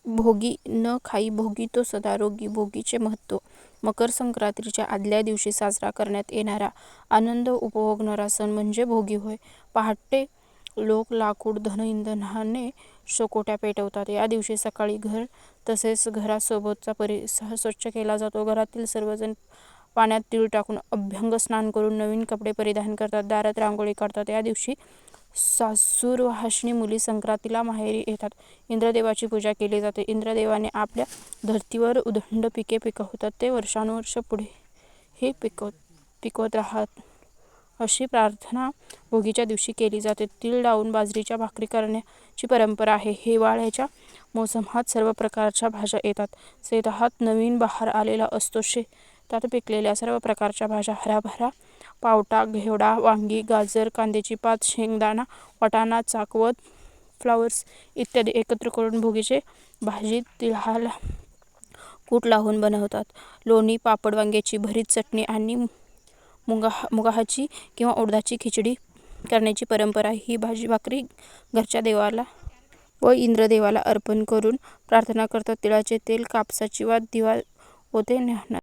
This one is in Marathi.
भोगी न खाई भोगी तो सदा रोगी. भोगीचे महत्त्व. मकर संक्रांतीच्या आदल्या दिवशी साजरा करण्यात येणारा आनंद उपभोगणारा सण म्हणजे भोगी होय. पहाटे लोक लाकूड धनइंधनाने शेकोट्या पेटवतात. या दिवशी सकाळी घर तसेच घरासोबतचा परिसर स्वच्छ केला जातो. घरातील सर्वजण पाण्यात तीळ टाकून अभ्यंग स्नान करून नवीन कपडे परिधान करतात. दारात रांगोळी काढतात. या दिवशी सासूरवाशिणी मुली संक्रांतीला माहेरी येतात. इंद्रदेवाची पूजा केली जाते. इंद्रदेवाने आपल्या धर्तीवर उदंड पिके पिकवतात. ते वर्षानुवर्षे पुढेही पिकवत राहात अशी प्रार्थना भोगीच्या दिवशी केली जाते. तीळ लावून बाजरीच्या भाकरी करण्याची परंपरा आहे. हिवाळ्याच्या मोसमात सर्व प्रकारच्या भाज्या येतात. शेतात नवीन बहार आलेला असतो. शेतात पिकलेल्या सर्व प्रकारच्या भाज्या हरभरा, पावटा, घेवडा, वांगी, गाजर, कांद्याची पात, शेंगदाणा, वाटाणा, चाकवत, फ्लॉवर्स इत्यादी एकत्र करून भोगीची भाजी तिळाला कूट लावून बनवतात. लोणी, पापड, वांग्याची भरीत, चटणी आणि मुगाची किंवा उडदाची खिचडी करण्याची परंपरा आहे. ही भाजी भाकरी घरच्या देवाला व इंद्रदेवाला अर्पण करून प्रार्थना करतात. तिळाचे तेल, कापसाची वात, दिवा व ते